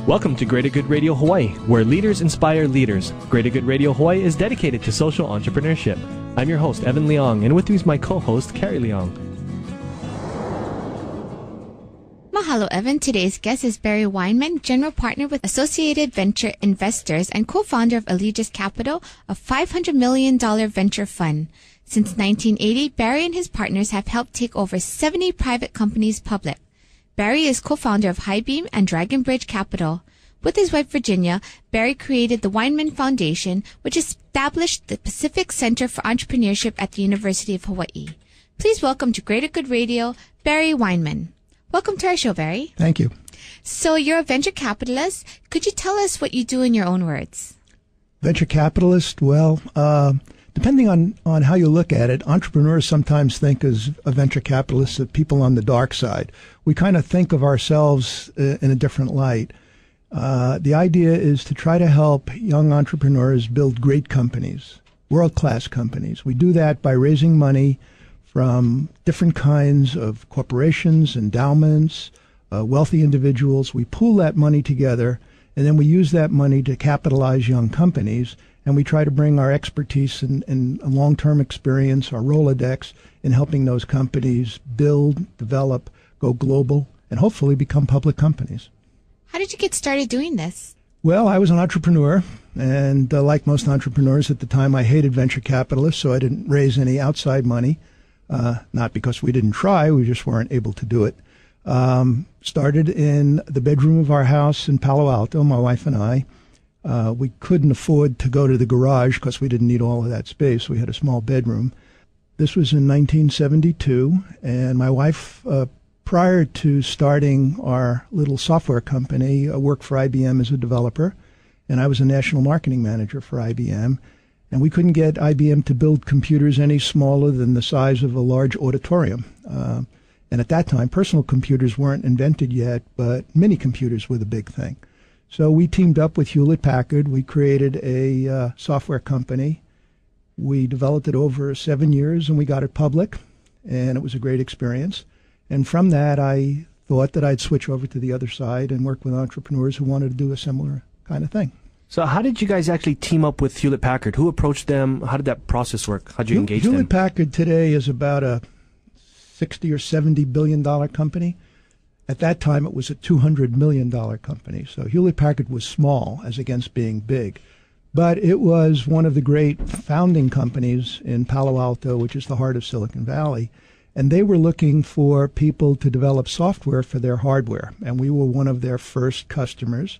Welcome to Greater Good Radio Hawaii, where leaders inspire leaders. Greater Good Radio Hawaii is dedicated to social entrepreneurship. I'm your host, Evan Leong, and with me is my co-host, Carrie Leong. Mahalo, Evan. Today's guest is Barry Weinman, General Partner with Associated Venture Investors and co-founder of Allegis Capital, a $500 million venture fund. Since 1980, Barry and his partners have helped take over 70 private companies public. Barry is co-founder of HiBEAM and Dragon Bridge Capital. With his wife, Virginia, Barry created the Weinman Foundation, which established the Pacific Center for Entrepreneurship at the University of Hawaii. Please welcome to Greater Good Radio, Barry Weinman. Welcome to our show, Barry. Thank you. So you're a venture capitalist. Could you tell us what you do in your own words? Venture capitalist, well, depending on how you look at it, entrepreneurs sometimes think as a venture capitalist of people on the dark side. We kind of think of ourselves in a different light. The idea is to try to help young entrepreneurs build great companies, world-class companies. We do that by raising money from different kinds of corporations, endowments, wealthy individuals. We pool that money together, and then we use that money to capitalize young companies, and we try to bring our expertise and long-term experience, our Rolodex, in helping those companies build, develop, go global, and hopefully become public companies. How did you get started doing this? Well, I was an entrepreneur, and like most entrepreneurs at the time, I hated venture capitalists, so I didn't raise any outside money. Not because we didn't try, we just weren't able to do it. Started in the bedroom of our house in Palo Alto, my wife and I. We couldn't afford to go to the garage because we didn't need all of that space. We had a small bedroom. This was in 1972, and my wife, prior to starting our little software company, worked for IBM as a developer, and I was a national marketing manager for IBM. And we couldn't get IBM to build computers any smaller than the size of a large auditorium. And at that time, personal computers weren't invented yet, but mini computers were the big thing. So we teamed up with Hewlett-Packard. We created a software company. We developed it over 7 years, and we got it public, and it was a great experience. And from that, I thought that I'd switch over to the other side and work with entrepreneurs who wanted to do a similar kind of thing. So how did you guys actually team up with Hewlett-Packard? Who approached them? How did that process work? How did you engage them? Hewlett-Packard today is about a $60 or $70 billion company. At that time, it was a $200 million company. So Hewlett-Packard was small as against being big. But it was one of the great founding companies in Palo Alto, which is the heart of Silicon Valley. And they were looking for people to develop software for their hardware. And we were one of their first customers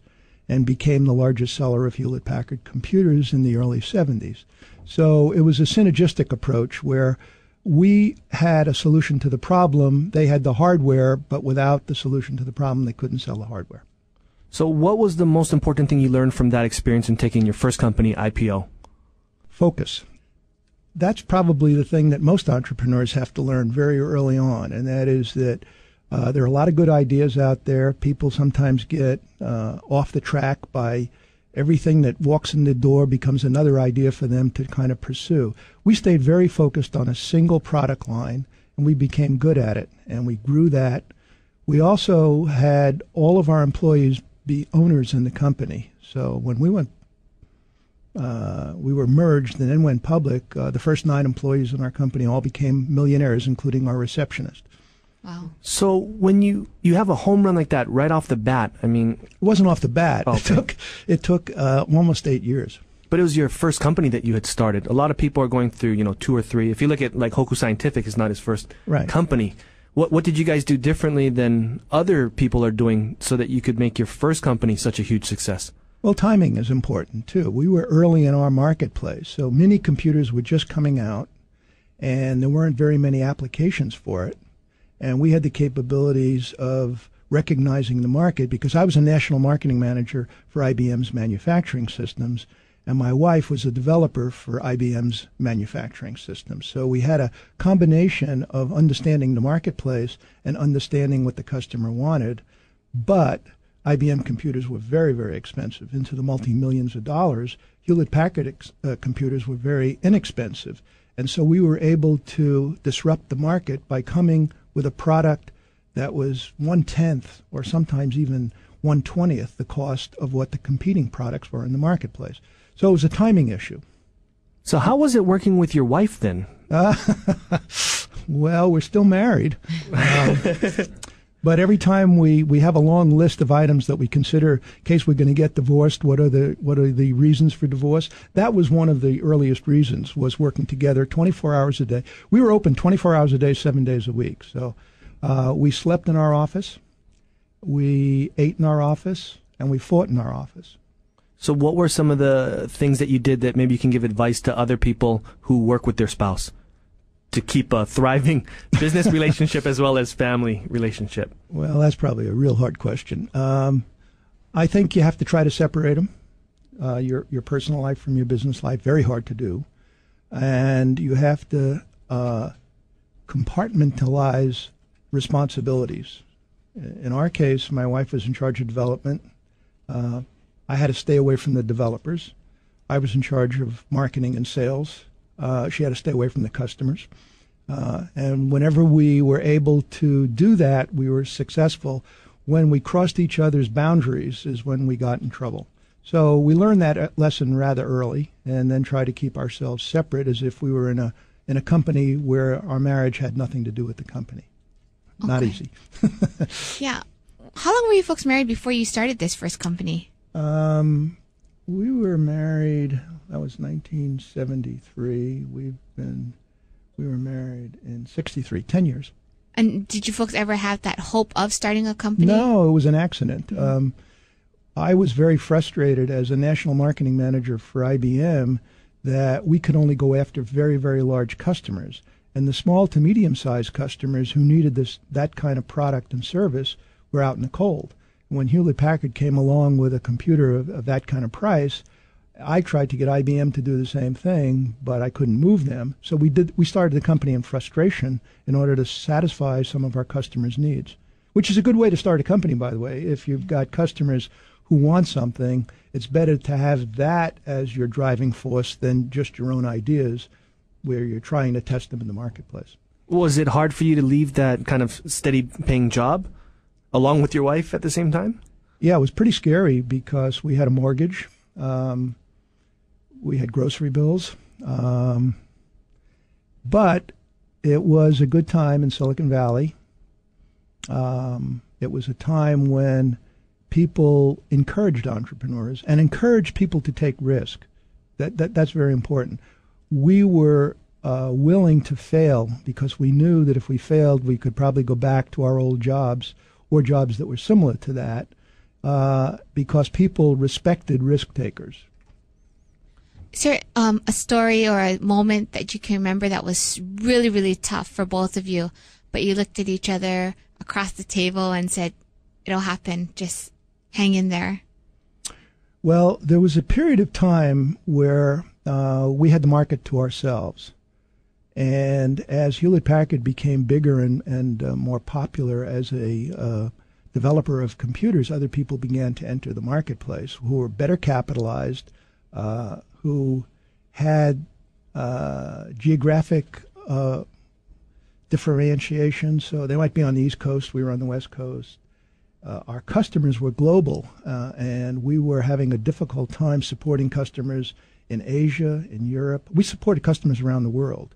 and became the largest seller of Hewlett-Packard computers in the early 70s. So it was a synergistic approach where we had a solution to the problem, they had the hardware, but without the solution to the problem, they couldn't sell the hardware. So what was the most important thing you learned from that experience in taking your first company IPO? Focus. That's probably the thing that most entrepreneurs have to learn very early on, and that is that there are a lot of good ideas out there. People sometimes get off the track by everything that walks in the door becomes another idea for them to kind of pursue. We stayed very focused on a single product line, and we became good at it, and we grew that. We also had all of our employees be owners in the company. So when we were merged and then went public, the first 9 employees in our company all became millionaires, including our receptionist. Wow. So when you have a home run like that right off the bat, I mean... It wasn't off the bat. Okay. It took almost 8 years. But it was your first company that you had started. A lot of people are going through, 2 or 3. If you look at like Hoku Scientific, it's not his first company. What did you guys do differently than other people are doing so that you could make your first company such a huge success? Well, timing is important, too. We were early in our marketplace, so mini computers were just coming out, and there weren't very many applications for it. And we had the capabilities of recognizing the market because I was a national marketing manager for IBM's manufacturing systems, and my wife was a developer for IBM's manufacturing systems. So we had a combination of understanding the marketplace and understanding what the customer wanted, but IBM computers were very, very expensive, into the multi-millions of dollars. Hewlett-Packard computers were very inexpensive. And so we were able to disrupt the market by coming with a product that was 1/10 or sometimes even 1/20th the cost of what the competing products were in the marketplace. So it was a timing issue. So how was it working with your wife then? Well, we're still married. But every time we have a long list of items that we consider in case we're going to get divorced, what are the reasons for divorce? That was one of the earliest reasons, was working together 24 hours a day. We were open 24 hours a day, 7 days a week. So we slept in our office, we ate in our office, and we fought in our office. So what were some of the things that you did that maybe you can give advice to other people who work with their spouse to keep a thriving business relationship as well as family relationship? Well, that's probably a real hard question. I think you have to try to separate them, your personal life from your business life. Very hard to do. And you have to compartmentalize responsibilities. In our case, my wife was in charge of development. I had to stay away from the developers. I was in charge of marketing and sales. She had to stay away from the customers. And whenever we were able to do that, we were successful. When we crossed each other's boundaries is when we got in trouble. So we learned that lesson rather early, and then try to keep ourselves separate as if we were in a company where our marriage had nothing to do with the company. Okay. Not easy. Yeah. How long were you folks married before you started this first company? We were married, that was 1973. We were married in 63, 10 years. And did you folks ever have that hope of starting a company? No, it was an accident. I was very frustrated as a national marketing manager for IBM that we could only go after very, very large customers. And the small to medium-sized customers who needed that kind of product and service were out in the cold. When Hewlett-Packard came along with a computer of that kind of price, I tried to get IBM to do the same thing, but I couldn't move them. So we started the company in frustration in order to satisfy some of our customers' needs, which is a good way to start a company, by the way. If you've got customers who want something, it's better to have that as your driving force than just your own ideas where you're trying to test them in the marketplace. Was it hard for you to leave that kind of steady paying job along with your wife at the same time? Yeah, it was pretty scary because we had a mortgage. We had grocery bills. But it was a good time in Silicon Valley. It was a time when people encouraged entrepreneurs and encouraged people to take risk. That's very important. We were willing to fail because we knew that if we failed, we could probably go back to our old jobs or jobs that were similar to that because people respected risk takers. Is there a story or a moment that you can remember that was really, really tough for both of you, but you looked at each other across the table and said, it'll happen, just hang in there? Well, there was a period of time where we had the market to ourselves. And as Hewlett-Packard became bigger and more popular as a developer of computers, other people began to enter the marketplace who were better capitalized, who had geographic differentiation. So they might be on the East Coast, we were on the West Coast. Our customers were global, and we were having a difficult time supporting customers in Asia, in Europe. We supported customers around the world,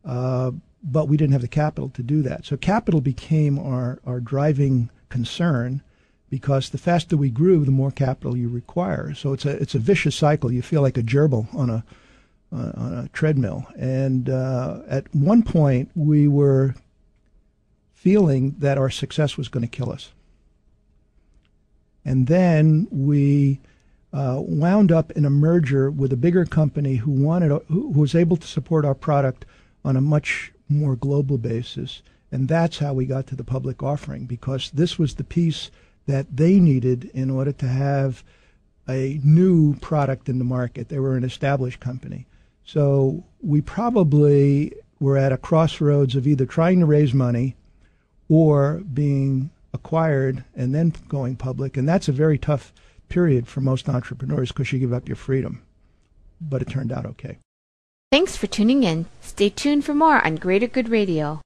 but we didn't have the capital to do that. So capital became our driving concern, because the faster we grew, the more capital you require. So it's a vicious cycle. You feel like a gerbil on a treadmill. And at one point, we were feeling that our success was going to kill us. And then we wound up in a merger with a bigger company who was able to support our product on a much more global basis. And that's how we got to the public offering, because this was the piece that they needed in order to have a new product in the market. They were an established company. So we probably were at a crossroads of either trying to raise money or being acquired and then going public. And that's a very tough period for most entrepreneurs because you give up your freedom. But it turned out okay. Thanks for tuning in. Stay tuned for more on Greater Good Radio.